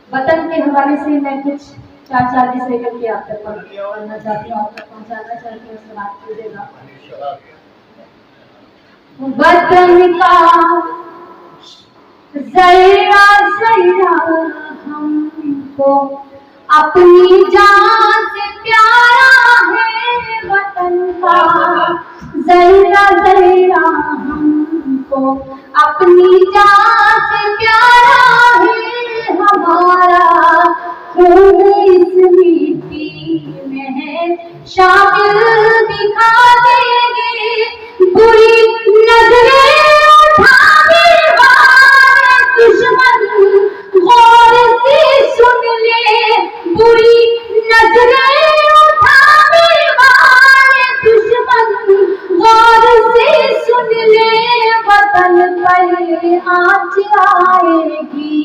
वतन के हवाले से मैं कुछ 4 विषय करके आप तक पहुंचाना चाहती हूँ, आप तक पहुंचाना चाहती हूँ, समाप्त कीजिएगा। वतन का जरा जरा हमको अपनी जान से प्यारा है, वतन का जरा जरा हमको अपनी जान से प्यारा है, हमारा खून इस मिट्टी में है, शामिल दिखा देंगे बुरी नजरें उठाने वाले दुश्मन, गौर से सुन ले बुरी नजरें उठाने वाले दुश्मन, गौर से सुन ले, वतन पर आँच आएगी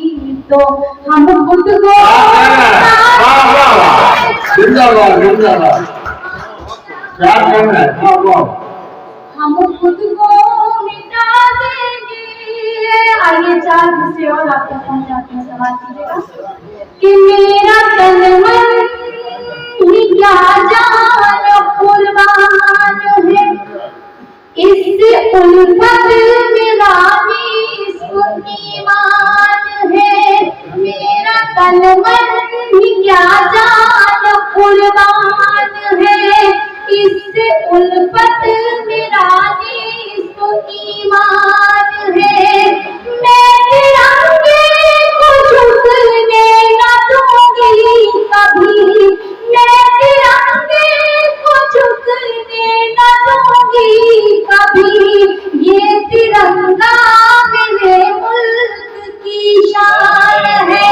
तो हम खुद को जिंदाबाद जिंदाबाद क्या करना है, हम खुद को मिटा देंगे। आइए 4 विषय और आप तक पहुंचाते हैं, सवाल कीजिएगा कि मेरा तन मन ही क्या जान कुर्बान है, इससे उल्फत मेरा निस्फ ईमान है, मेरा तन मन ही क्या जान कुर्बान है, इससे उल्फत मेरा निस्फ ईमान है, मैं तिरंगे को झुकने न दूंगी कभी, मैं तिरंगे को झुकने न दूंगी कभी, ये तिरंगा मेरे मुल्क की शान है,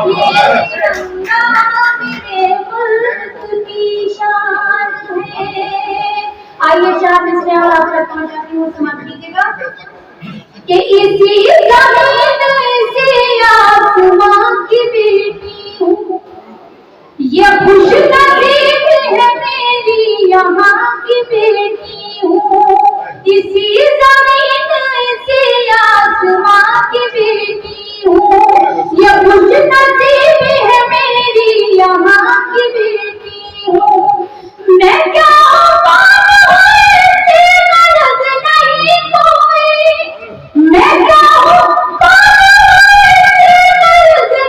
ये तिरंगा मेरे मुल्क की शान है। आइए 4 विषय और आप तक पहुंचाती हूँ, समाप्त कीजिएगा कि इसी जमीन से आसमां की बेटी हूँ, ये खुश नसीब है मेरी यहाँ की बेटी हूँ, इसी जमीन से आसमां की बेटी हूँ, ये खुश नसीब है मेरी यहाँ की बेटी हूँ, मैं क्या नहीं कोई, मैं क्या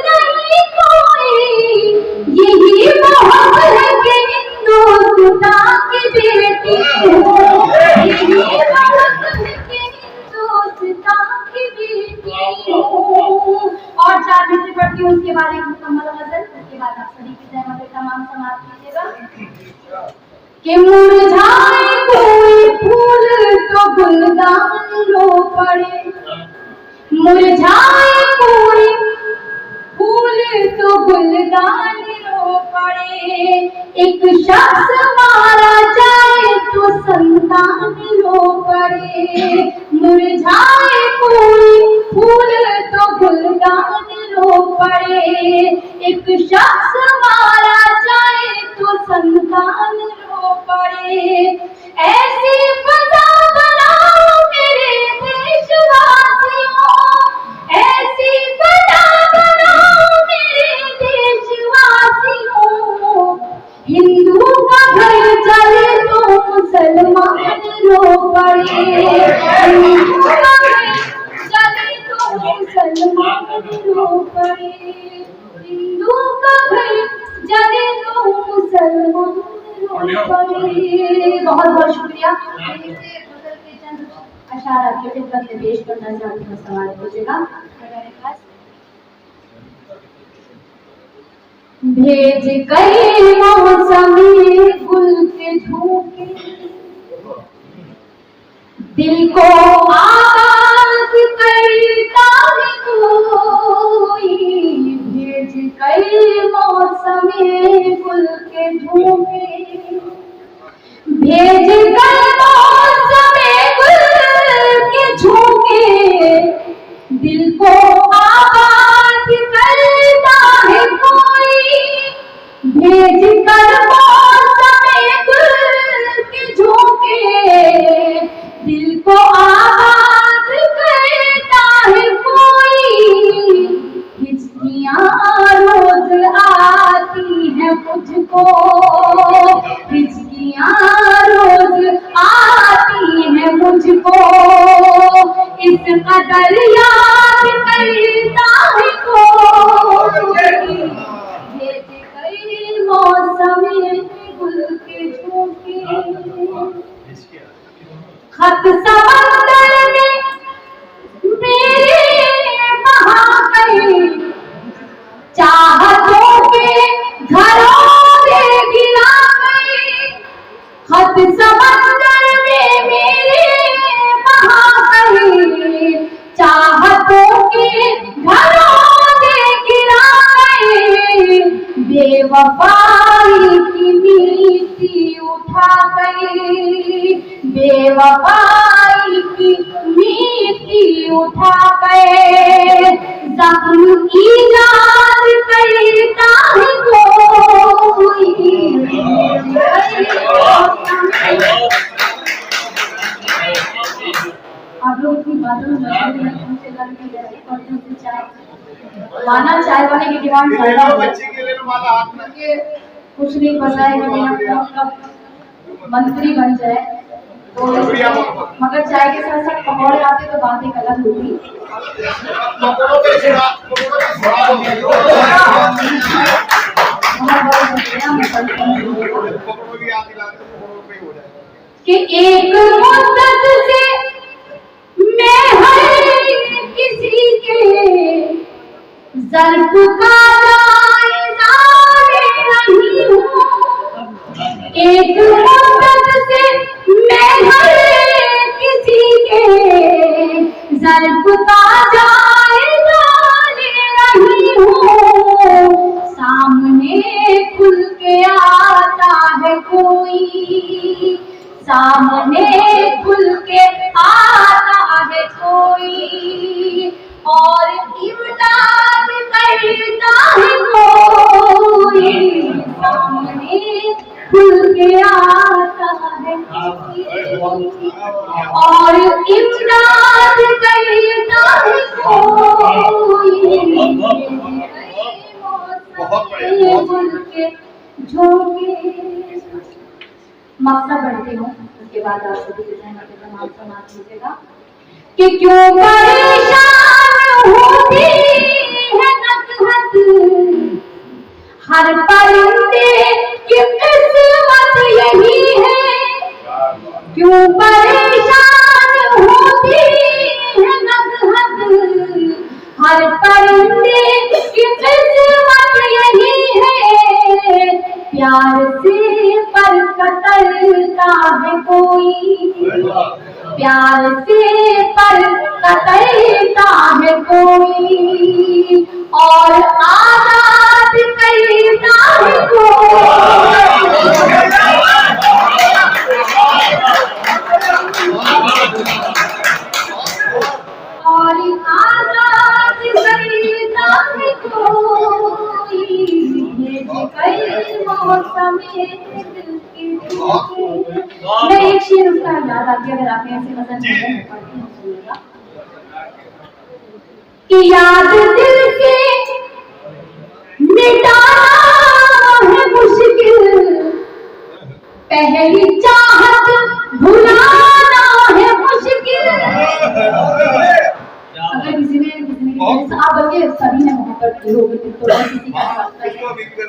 नहीं कोई, यही बहुत है कि हिंदुस्तान की बेटी हूँ, यही बहुत है कि हिंदुस्तान की बेटी हूँ। और 4 विषय पढ़ती हूँ, उसके बाद एक मुकम्मल गजल, उसके बाद आप सभी की जय तमाम समाप्त कीजिएगा कि मुरझाए कोई फूल तो गुलदान रो पड़े, मुरझाए कोई फूल तो गुलदान रो पड़े, एक शख्स मारा जाए तो संतान रो पड़े, मुरझाए कोई फूल तो गुलदान रो पड़े, एक शख्स मारा जाए तो संतान रो पड़े, ऐसी फजा बनाओ मेरे देशवासियों, ऐसी फजा बनाओ मेरे देशवासियों, हिंदू का घर चले तो मुसलमान रो पड़े, हिंदू का घर चले तो मुसलमान रो पड़े, हिंदू का घर चले तो मुसलमान रो पड़े। बहुत बहुत शुक्रिया। अशारा के खिदमत में पेश करना चाहती हूँ, सवाल कीजिएगा। भेज गए मौसमी गुल के झोंके, दिल को आबाद करता है कोई, भेज गए मौसमी गुल के झोंके, भेज गए मौसमी गुल के झोंके, दिल को आबाद करता है कोई, भेज कर मौसमी गुल के झोंके, दिल को आबाद मुझको, हिचकियां रोज आती हैं मुझको, इस कदर याद करता है कोई, कई मौसम गुल के झोंके, खत समंदर में मेरे बहा गए, चाहतों के घरों से गिरा गए, खत समंदर में मेरे बहा गए, चाहतों के घरों से गिरा गए, बेवफाई की मिट्टी उठा गए, बेवफाई की मिट्टी उठा गए, जख्म ईजाद करता है कोई, आप लोग की बातों में उनसे लड़की जैसे और दूसरी चाय माना, चाय वाले की डिमांड ज्यादा है, कुछ नहीं पता है कि आपका मंत्री बन जाए तो, मगर चाय के साथ साथ पकौड़े आते तो बात एक अलग होगी। कि एक मुद्दत से मैं हर किसी के ज़र्फ का जायज़ा ले रही हूँ, एक मुद्दत से मैं हर किसी के ज़र्फ का जायज़ा ले रही हूँ, सामने खुल के आता है कोई, सामने खुल के आता है कोई, और इमदाद करता है कोई, सामने खुल के आता है कोई, और इमदाद करता है कोई, खुल के झोंके। मक्ता बढ़ती हूँ, उसके बाद आप सभी तमाम सुना लीजिएगा कि क्यों परेशान होती है नकहत, हर परिंदे की किस्मत यही है, क्यों परेशान होती है नकहत, हर परिंदे की किस्मत यही है, प्यार से पर कतरता है कोई, प्यार से पर कतरता है कोई, और आजाद करता है कोई, और आजाद करता है कोई, कई मौसम मैं एक शेर उसका याद आती है, अगर आपने ऐसे मदद सुनिएगा कि याद दिल से मिटाना है मुश्किल, पहली चाहत भुलाना है मुश्किल, अगर किसी ने आप बल्कि सभी ने मोहब्बत की होगी तो किसी का वास्ता है,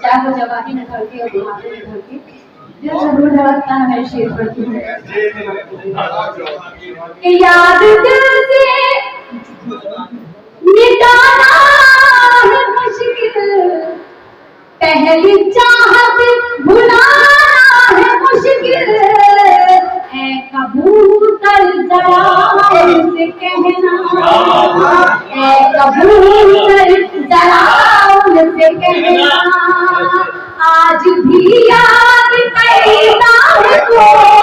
चाहे वो जवानी न धड़के और बुढ़ापे न धड़के, दिल जरूर धड़कता है मेरे शेर पढ़ती हूँ कि याद दिल से मिटाना है मुश्किल, पहली चाहत भुलाना है मुश्किल, ऐ कबूतर जरा उनसे कहना, ऐ कबूतर जरा उनसे कहना, आज भी याद करता है कोई,